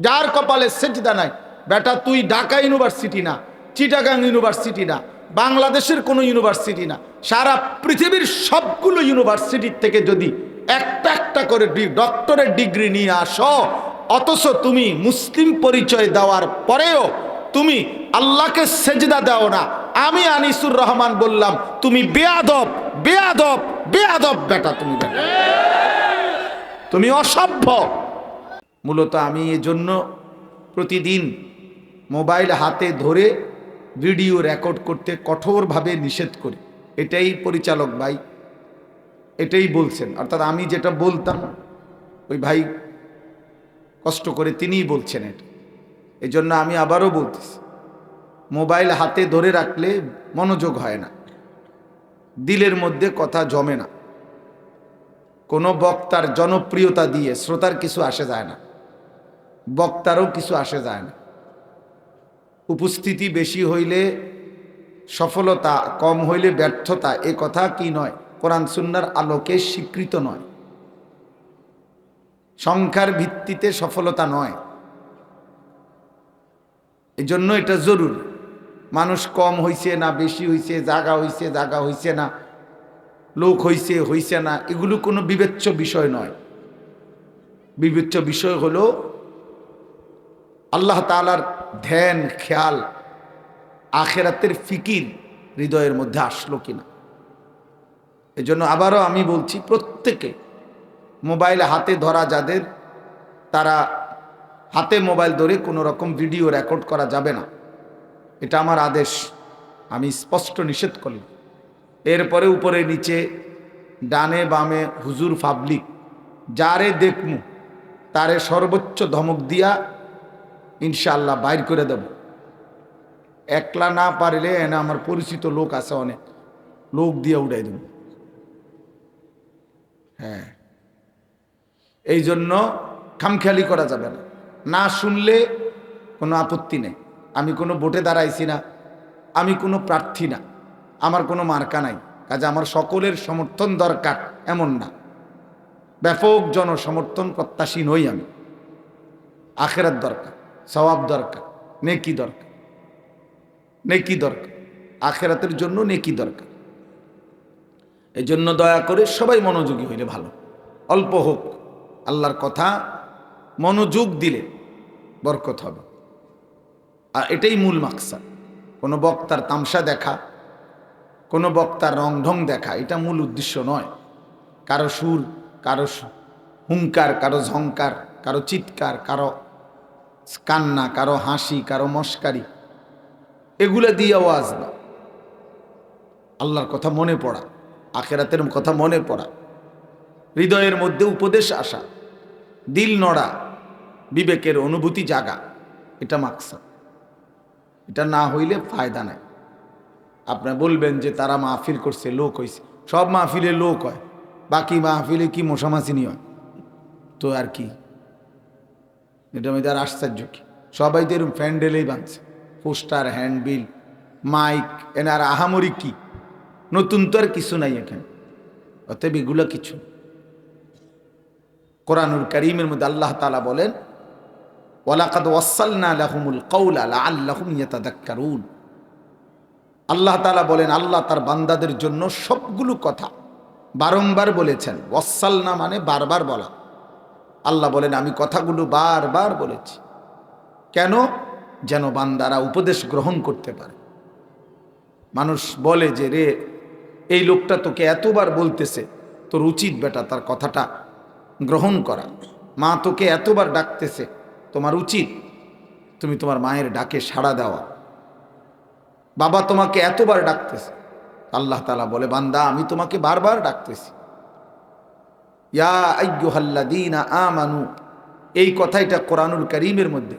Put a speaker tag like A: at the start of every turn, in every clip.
A: যার কপালে সেজদা নাই। বেটা তুই ঢাকা ইউনিভার্সিটি না, চিটাগাং ইউনিভার্সিটি না, বাংলাদেশের কোনো ইউনিভার্সিটি না, সারা পৃথিবীর সবগুলো ইউনিভার্সিটির থেকে যদি একটা একটা করে ডক্টরেট ডিগ্রি নিয়ে আসো, অথচ তুমি মুসলিম পরিচয় দেওয়ার পরেও তুমি আল্লাহকে সেজদা দাও না, আমি আনিসুর রহমান বললাম তুমি বেয়াদব, বেয়াদব, বেয়াদব বেটা, তুমি বেটা, তুমি অসভ্য। মূলত আমি এজন্য প্রতিদিন মোবাইল হাতে ধরে ভিডিও রেকর্ড করতে কঠোরভাবে নিষেধ করি। এটাই পরিচালক ভাই এটাই বলছেন, অর্থাৎ আমি যেটা বলতাম ওই ভাই কষ্ট করে তিনিই বলছেন এটা। এই জন্য আমি আবারও বলতেছি, মোবাইল হাতে ধরে রাখলে মনোযোগ হয় না, দিলের মধ্যে কথা জমে না, কোনো বক্তার জনপ্রিয়তা দিয়ে শ্রোতার কিছু আসে যায় না, বক্তারও কিছু আসে যায় না। উপস্থিতি বেশি হইলে সফলতা, কম হইলে ব্যর্থতা, এ কথা কি নয়, কোরআন সুন্নাহর আলোকে স্বীকৃত নয়। সংখ্যার ভিত্তিতে সফলতা নয়। এই জন্য এটা জরুরি। মানুষ কম হইছে না বেশি হইছে, জায়গা হইছে জায়গা হইছে না, লোক হইছে হইছে না, এগুলো কোনো বিবেচ্য বিষয় নয়। বিবেচ্য বিষয় হলো আল্লাহ তাআলার ধ্যান, খেয়াল, আখিরাতের ফিকির হৃদয়ের মধ্যে আসলো কিনা। এজন্য আবারও আমি বলছি, প্রত্যেকে মোবাইল হাতে ধরা যাদের, তারা হাতে মোবাইল ধরে কোনো রকম ভিডিও রেকর্ড করা যাবে না, এটা আমার আদেশ, আমি স্পষ্ট নিষেধ করলাম। এরপরে উপরে নিচে ডানে বামে হুজুর পাবলিক যারে দেখমু তারে সর্বোচ্চ ধমক দিয়া ইনশাআল্লাহ বাইর করে দেব। একলা না পারলে এনে আমার পরিচিত লোক আছে, অনেক লোক দিয়ে উড়াই দেব। হ্যাঁ, এই জন্য খামখেয়ালি করা যাবে না। না শুনলে কোনো আপত্তি নেই। আমি কোনো ভোটে দাঁড়াইছি না, আমি কোনো প্রার্থী না, আমার কোনো মার্কা নাই, কাজে আমার সকলের সমর্থন দরকার এমন না, ব্যাপক জনসমর্থন প্রত্যাশী নই আমি। আখিরাত দরকার, সওয়াব দরকার, নেকি দরকার, নেকি দরকার, আখিরাতের জন্য নেকি দরকার। এই জন্য দয়া করে সবাই মনোযোগী হইলে ভালো, অল্প হোক, আল্লাহর কথা মনোযোগ দিলে বরকত হবে। আর এটাই মূল মাকসাদ। কোনো বক্তার তামসা দেখা, কোনো বক্তার রং ঢং দেখা, এটা মূল উদ্দেশ্য নয়। কারো সুর, কারো হুঙ্কার, কারো ঝংকার, কারো চিৎকার, কারো কান্না, কারো হাসি, কারো মস্কারি, এগুলা দিয়ে আওয়াজ না। আল্লাহর কথা মনে পড়া, আখিরাতের কথা মনে পড়া, হৃদয়ের মধ্যে উপদেশ আসা, দিল নড়া, বিবেকের অনুভূতি জাগা, এটা মাকসাদ। এটা না হইলে ফায়দা নাই। আপনি বলবেন যে তারা মাহফিল করছে, লোক হয়েছে, সব মাহফিলে লোক হয়, বাকি মাহফিলে কি মশামাছিনি হয়? তো আর কি, এটা মেয়েদের আশ্চর্য কি, সবাই তো এরকম প্যান্ডেলেই বাঁধছে, পোস্টার, হ্যান্ডবিল, মাইক, এনার আহামরি কি, নতুন তো আর কিছু নাই এখানে। অতএব এগুলো কিছু। কোরআনুল কারীমের মধ্যে আল্লাহ তাআলা বলেন, ওয়ালাকাদ ওয়াসালনা লাহুমুল কাওলা লাআল্লাহুম ইয়াতাযাক্কারুন। আল্লাহ তাআলা বলেন, আল্লাহ তার বান্দাদের জন্য সবগুলো কথা বারংবার বলেছেন। ওয়াসালনা মানে বারবার বলা। আল্লাহ বলেন, আমি কথাগুলো বারবার বলেছি। কেন? যেন বান্দারা উপদেশ গ্রহণ করতে পারে। মানুষ বলে যে, রে এই লোকটা তোকে এতবার বলতেছে, তোর উচিত বেটা তার কথাটা গ্রহণ করা। মা তোকে এতবার ডাকতেছে, তোমার উচিত তুমি তোমার মায়ের ডাকে সাড়া দেওয়া। বাবা তোমাকে এতবার ডাকতেছে, আল্লাহ তাআলা বলে, বান্দা আমি তোমাকে বারবার ডাকতেছি। ইয়া আইয়ুহাল্লাযীনা আমানু, এই কথাটা কোরআনুল কারীমের মধ্যে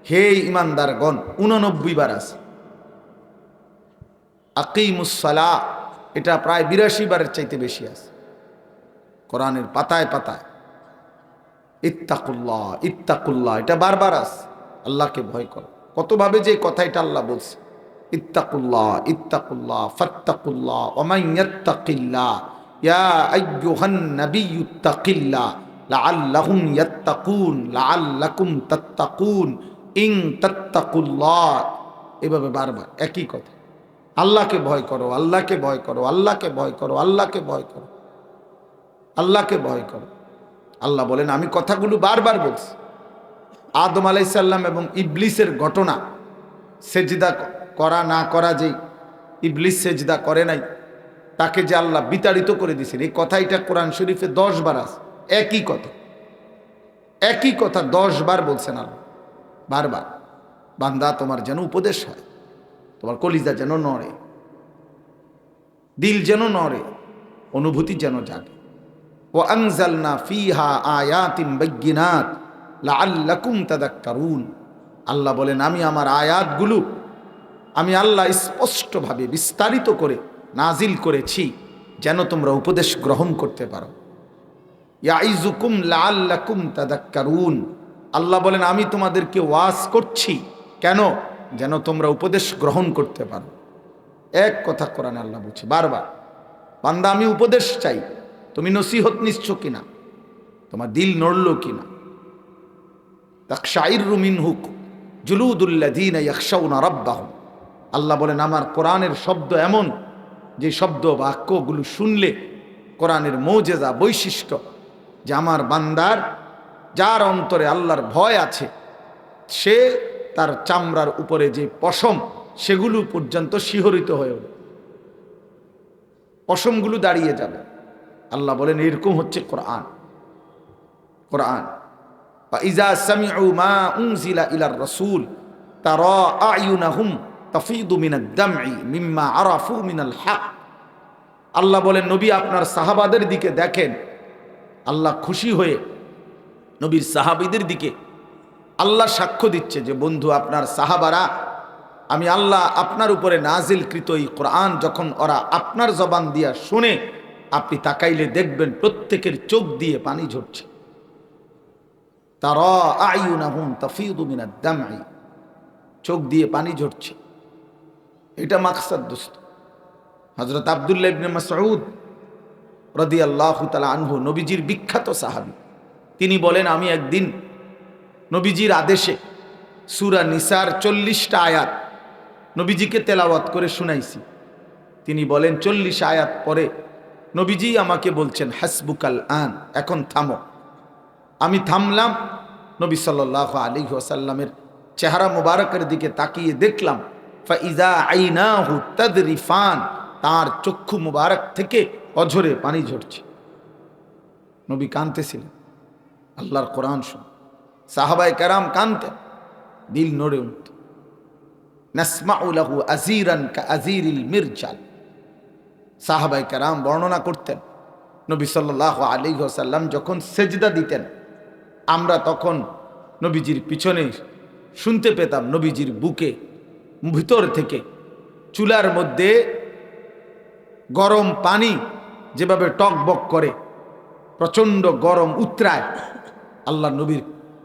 A: হে ঈমানদারগণ 89 বার আছে। আকিমুস সালাহ, এটা প্রায় 82 বারের চাইতে বেশি আছে কোরআনের পাতায় পাতায়। ইত্তাকুল্লাহ, ইত্তাকুল্লাহ, এটা বারবার আছে। আল্লাহকে ভয় করো। কতভাবে যে কথাটা আল্লাহ বলছে, ইত্তাকুল্লাহ, ইত্তাকুল্লাহ, ফাত্তাকুল্লাহ, ওয়া মান ইয়াত্তাকিল্লাহ ইয়া আইয়ুহান নাবিয়্যু ইত্তাকিল্লাহ লাআল্লাহুম ইয়াত্তাকুন লাআল্লাকুম তাত্তাকুন ইন তাত্তাকুল্লাহ। এভাবে বারবার একই কথা, আল্লাহকে ভয় করো, আল্লাহকে ভয় করো, আল্লাহকে ভয় করো, আল্লাহকে ভয় করো, আল্লাহকে ভয় করো। আল্লাহ বলেন আমি কথাগুলো বারবার বলছি। আদম আলাইহিস সালাম এবং ইবলিসের ঘটনা, সেজদা করা না করা, যে ইবলিস সেজদা করে নাই, তাকে যে আল্লাহ বিতাড়িত করে দিয়েছেন, এই কথাটা কোরআন শরীফে 10 বার আছে। একই কথা, একই কথা 10 বার বলছেন আল্লাহ বারবার। বান্দা তোমার যেন উপদেশ হয়, তোমার কলিজা যেন নড়ে, দিল যেন নড়ে, অনুভূতি যেন জাগে। ও আনজালনা ফিহা আয়াতিন বাইয়িনাত লাআল্লাকুম তাযাক্কারুন। আল্লাহ বলেন আমি আমার আয়াতগুলো আমি আল্লাহ স্পষ্টভাবে বিস্তারিত করে নাজিল করেছি যেন তোমরা উপদেশ গ্রহণ করতে পারো। ইয়াইজুকুম লাআল্লাকুম তাযাক্কারুন। আল্লাহ বলেন আমি তোমাদেরকে ওয়াজ করছি কেন, যেন তোমরা উপদেশ গ্রহণ করতে পারো। এক কথা কোরআনে আল্লাহ বলছে বারবার, বান্দা আমি উপদেশ চাই, তুমি নসিহত নিচ্ছ কিনা, তোমার দিল নড়ল কিনা। তাকশাইরু মিনহু জুলুদুল্লাযীনা ইয়াখশাউনা রাব্বাহুম। আল্লাহ বলেন আমার কোরআনের শব্দ এমন যে শব্দ বাক্যগুলো শুনলে কোরআনের মৌজেজা বৈশিষ্ট্য, যে আমার বান্দার যার অন্তরে আল্লাহর ভয় আছে, সে তার চামড়ার উপরে যে পশম সেগুলো পর্যন্ত শিহরিত হয়ে উঠবে, পশমগুলো দাঁড়িয়ে যাবে। আল্লাহ বলেন এরকম হচ্ছে কোরআন। কোরআন ইজা সামিউ মা উনজিলা ইলার রাসূল তারা আয়ুনাহুম তাফিদু মিনাদ দামঈ মিম্মা আরাফু মিনাল হক। আল্লাহ বলেন নবী আপনার সাহাবাদের দিকে দেখেন, আল্লাহ খুশি হয়ে নবীর সাহাবীদের দিকে আল্লাহ সাক্ষ্য দিচ্ছে যে বন্ধু আপনার সাহাবারা, আমি আল্লাহ আপনার উপরে নাজিলকৃত এই কোরআন যখন ওরা আপনার জবান দিয়া শুনে, আপনি তাকাইলে দেখবেন প্রত্যেকের চোখ দিয়ে পানি ঝরছে। তারা আয়ুনাহুম তাফিদু মিনাদ দামঈ, চোখ দিয়ে পানি ঝরছে। এটা মাকসাদ দোস্ত। হযরত আব্দুল্লাহ ইবনে মাসউদ রাদিয়াল্লাহু তাআলা আনহু নবীজির বিখ্যাত সাহাবী, তিনি বলেন আমি একদিন নবীজির আদেশে সূরা নিসার 40টা আয়াত নবীজিকে তেলাওয়াত করে শুনাইছি। তিনি বলেন 40 আয়াত পরে নবীজি আমাকে বলছেন হাসবুকাল আন, এখন থামো। আমি থামলাম, নবী সাল্লাল্লাহু আলাইহি ওয়াসাল্লামের চেহারা মুবারকের দিকে তাকিয়ে দেখলাম ফাইজা আইনাহু তাদরিফান, তার চক্ষু মুবারক থেকে অঝরে পানি ঝরছে। নবী কাঁদতেছিলেন আল্লাহর কোরআন শুনে, সাহাবায়ে কেরাম কাঁদতেন, দিল নড়ে উঠত। নাসমাউ লাহু আজিরান কাআজিরিল মিরজাল, সাহাবায়ে কেরাম বর্ণনা করতেন নবী সাল্লাল্লাহু আলাইহি ওয়াসাল্লাম যখন সেজদা দিতেন, আমরা তখন নবীজির পিছনে শুনতে পেতাম নবীজির বুকে ভিতর থেকে চুলার মধ্যে গরম পানি যেভাবে টকবক করে, প্রচণ্ড গরম উতরায়, আল্লাহ নবীর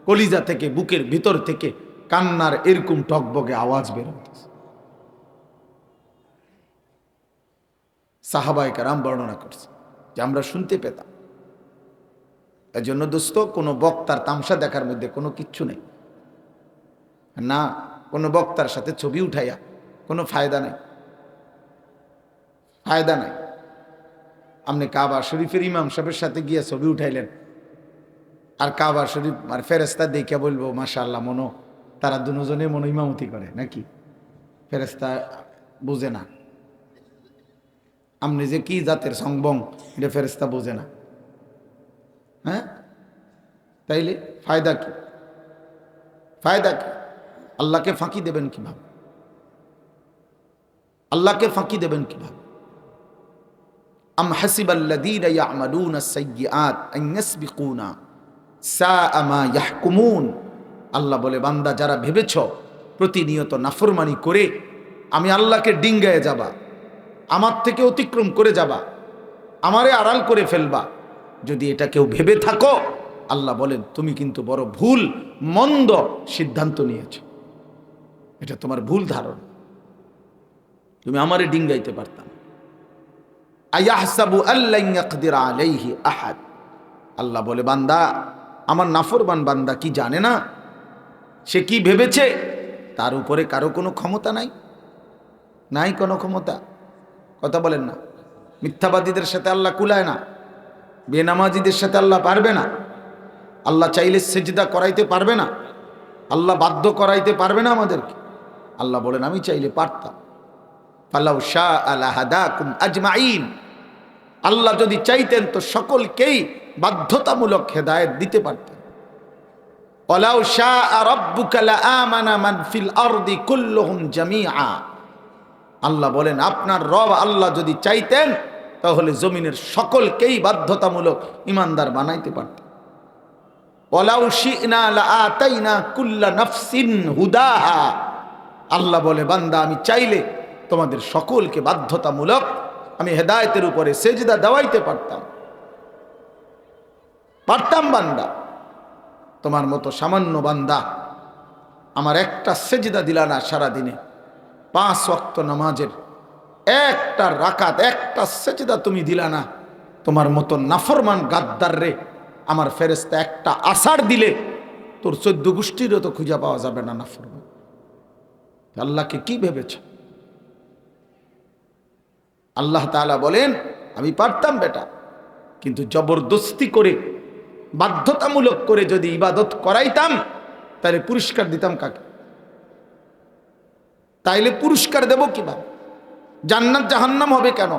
A: কলিজা থেকে বুকের ভিতর থেকে কান্নার এরকম টকবকে আওয়াজ বের হতেছে। সাহাবায়ে কেরাম বর্ণনা করছে যে আমরা শুনতে পেতাম। এর জন্য দোস্ত কোনো বক্তার তামসা দেখার মধ্যে কোনো কিচ্ছু নেই না, কোনো বক্তার সাথে ছবি উঠাইয়া কোনো ফায়দা নেই, ফায়দা নাই। আপনি কাবা শরীফের ইমাম সাহেবের সাথে গিয়ে ছবি উঠাইলেন, আর কাবা শরীফ আর ফেরেস্তা দেখে বলবো মাশাআল্লাহ, মনো তারা দুজনে মনো ইমামতি করে নাকি? ফেরেস্তা বুঝে না আপনি যে কি জাতের সংবং, এটা ফেরেস্তা বোঝে না। হ্যাঁ, তাইলে ফায়দা কি? ফায়দা কি? আল্লাহকে ফাঁকি দেবেন কিভাবে? আল্লাহকে ফাঁকি দেবেন কিভাবে? আম হাসিবাল্লাযীনা ইয়া'মালুনা আস-সাইয়্যাত আন ইয়াসবিকুনা সাআ মা ইয়াহকুমুন। আল্লাহ বলে বান্দা যারা ভেবেছ প্রতিনিয়ত নাফরমানি করে আমি আল্লাহকে ডিঙ্গায়ে যাবা, আমার থেকে অতিক্রম করে যাবা, আমারে আড়াল করে ফেলবা, যদি এটা কেউ ভেবে থাকো, আল্লাহ বলেন তুমি কিন্তু বড় ভুল মন্দ সিদ্ধান্ত নিয়েছ। এটা তোমার ভুল ধারণা, তুমি আমারে ডিঙ্গাইতে পারতাম। আয়াহসাবু আল্লান ইয়াকদির আলাইহি আহাদ। আল্লাহ বলে, বান্দা, আমার নাফরমান বান্দা কি জানে না? সে কি ভেবেছে তার উপরে কারো কোনো ক্ষমতা নাই? নাই কোনো ক্ষমতা। কথা বলেন না? মিথ্যাবাদীদের সাথে আল্লাহ কুলায় না, বেনামাজিদের সাথে আল্লাহ পারবে না। আল্লাহ চাইলে সেজদা করাইতে পারবে না, আল্লাহ বাধ্য করাইতে পারবে না আমাদেরকে। আল্লাহ বলেন, আমি চাইলে পারতাম। ফালাউ শাআ লাহাদাকুম আজমাইন, আল্লাহ যদি চাইতেন তো সকলকেই বাধ্যতামূলক হেদায়েত দিতে পারতেন। ওয়ালাউ শাআ রাব্বুকা লাআমানা মান ফিল আরদি কুল্লুহুম জামিআ, আল্লাহ বলেন আপনার রব আল্লাহ যদি চাইতেন তাহলে জমিনের সকলকেই বাধ্যতামূলক ইমানদার বানাইতে পারতেন। ওয়ালাউ শি'না লাআতাইনা কুল্লা নাফসিন হুদাহা, আল্লাহ বলে বান্দা আমি চাইলে তোমাদের সকলকে বাধ্যতামূলক আমি হেদায়েতের উপরে সেজদা দেওয়াইতে পারতাম। বান্দা, তোমার মতো সামান্য বান্দা আমার একটা সেজদা দিলা না সারা দিনে, 5 ওয়াক্ত নামাজের একটা রাকাত, একটা সেজদা তুমি দিলা না। তোমার মতো নাফরমান গাদ্দার রে আমার ফেরেশতা একটা আসার দিলে তোর 14 গোষ্ঠীরও তো খুঁজে পাওয়া যাবে না নাফরমান। আল্লাহকে কি ভেবেছ? আল্লাহ তাআলা বলেন, আমি পারতাম বেটা, কিন্তু জবরদস্তি করে বাধ্যতামূলক করে যদি ইবাদত করাইতাম তাহলে পুরস্কার দিতাম কাকে? তাইলে পুরস্কার দেব কিভাবে? জান্নাত জাহান্নাম হবে কেন?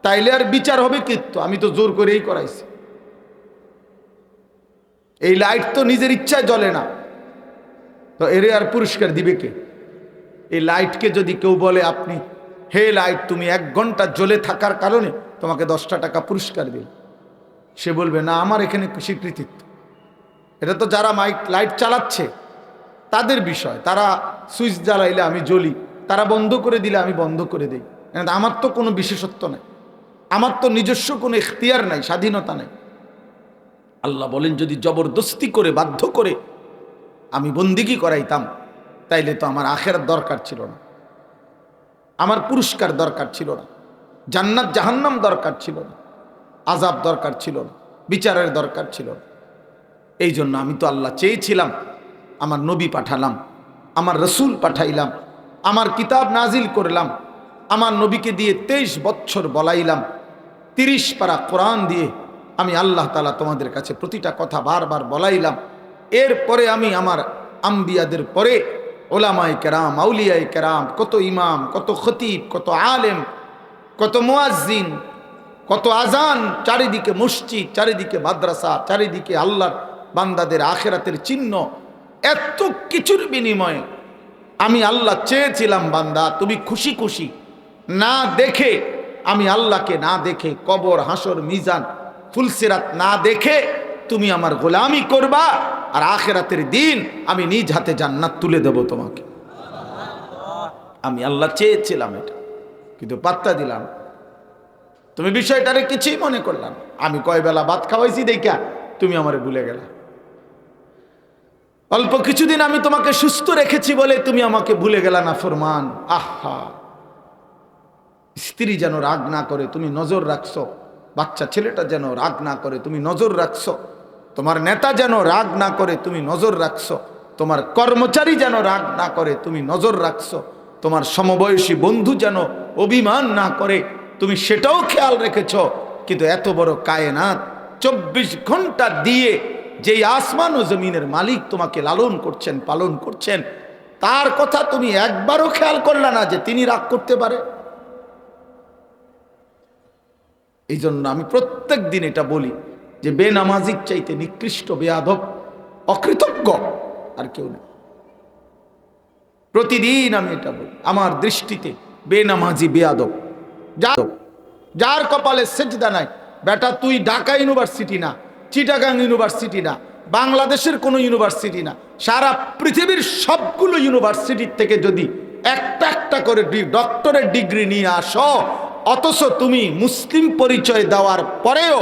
A: তাইলে আর বিচার হবে কিত্ত? আমি তো জোর করেই করাইছি। এই লাইট তো নিজের ইচ্ছায় জ্বলে না, তো এর আর পুরস্কার দিবে কে? এই লাইটকে যদি কেউ বলে, আপনি হে লাইট তুমি 1 ঘন্টা জ্বলে থাকার কারণে তোমাকে 10টা টাকা পুরস্কার দিল, সে বলবে না আমার এখানে স্বীকৃতিত্ব। এটা তো যারা লাইট চালাচ্ছে তাদের বিষয়, তারা সুইচ জ্বালাইলে আমি জ্বলি, তারা বন্ধ করে দিলে আমি বন্ধ করে দিই। আমার তো কোনো বিশেষত্ব নাই, আমার তো নিজস্ব কোনো ইখতিয়ার নাই, স্বাধীনতা নাই। আল্লাহ বলেন, যদি জবরদস্তি করে বাধ্য করে আমি বন্দিগি করাইতাম তাইলে তো আমার আখিরাত দরকার ছিল না, আমার পুরস্কার দরকার ছিল না, জান্নাত জাহান্নাম দরকার ছিল না, আযাব দরকার ছিল না, বিচারের দরকার ছিল না। এই জন্য আমি তো আল্লাহ চেয়েছিলাম, আমার নবী পাঠালাম, আমার রসুল পাঠাইলাম, আমার কিতাব নাজিল করলাম, আমার নবীকে দিয়ে 23 বছর বলাইলাম, 30 পারা কোরআন দিয়ে আমি আল্লাহ তাআলা তোমাদের কাছে প্রতিটা কথা বারবার বলাইলাম। এরপরে আমি আমার আম্বিয়াদের পরে ওলামায়ে কেরাম, আউলিয়ায়ে কেরাম, কত ইমাম, কত খতিব, কত আলেম, কত মুয়াজ্জিন, কত আজান, চারিদিকে মসজিদ, চারিদিকে মাদ্রাসা, চারিদিকে আল্লাহর বান্দাদের আখিরাতের চিহ্ন, এত কিছুর বিনিময়ে আমি আল্লাহ চেয়েছিলাম বান্দা তুমি খুশি খুশি না দেখে, আমি আল্লাহকে না দেখে, কবর হাসর মিজান ফুলসিরাত না দেখে তুমি আমার গোলামি করবা, আর আখিরাতের দিন আমি নিজ হাতে জান্নাত তুলে দেব তোমাকে। আমি আল্লাহ চেয়েছিলাম এটা, কিন্তু পাত্তা দিলাম। তুমি বিষয়টারে কিছুই মনে করলাম। আমি কয় বেলা ভাত খাওয়াইছি দেখা তুমি আমারে ভুলে গেলা। অল্প কিছুদিন আমি তোমাকে সুস্থ রেখেছি বলে তুমি আমাকে ভুলে গেলা না ফরমান। আহা, স্ত্রী যেন রাগ না করে তুমি নজর রাখছো, বাচ্চা ছেলেটা যেন রাগ না করে তুমি নজর রাখছো, তোমার নেতা যেন রাগ না করে তুমি নজর রাখছো, তোমার কর্মচারী যেন রাগ না করে তুমি নজর রাখছো, তোমার সমবয়সী বন্ধু যেন অভিমান না করে তুমি সেটাও খেয়াল রেখেছ। কিন্তু এত বড় কায়নাত 24 ঘন্টা দিয়ে যেই আসমান ও জমিনের মালিক তোমাকে লালন করছেন, পালন করছেন, তার কথা তুমি একবারও খেয়াল করলে না যে তিনি রাগ করতে পারে। এই জন্য আমি প্রত্যেক দিন এটা বলি যে বেনামাজির চাইতে নিকৃষ্ট, বেয়াদব, অকৃতজ্ঞ আর কেউ নেই। প্রতিদিন আমি এটা বলি, আমার দৃষ্টিতে বেনামাজি, বেয়াদব, যার কপালে সেজদা নাই। বেটা তুই ঢাকা ইউনিভার্সিটি না, চিটাগাং ইউনিভার্সিটি না, বাংলাদেশের কোনো ইউনিভার্সিটি না, সারা পৃথিবীর সবগুলো ইউনিভার্সিটির থেকে যদি একটা একটা করে ডক্টরের ডিগ্রি নিয়ে আসো, অথচ তুমি মুসলিম পরিচয় দেওয়ার পরেও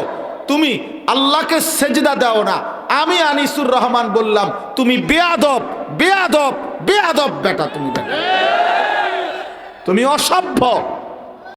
A: তুমি আল্লাহকে সেজদা দাও না, আমি আনিসুর রহমান বললাম তুমি বেয়াদব, বেয়াদব, বেয়াদব বেটা, তুমি বেটা, তুমি অসভ্য।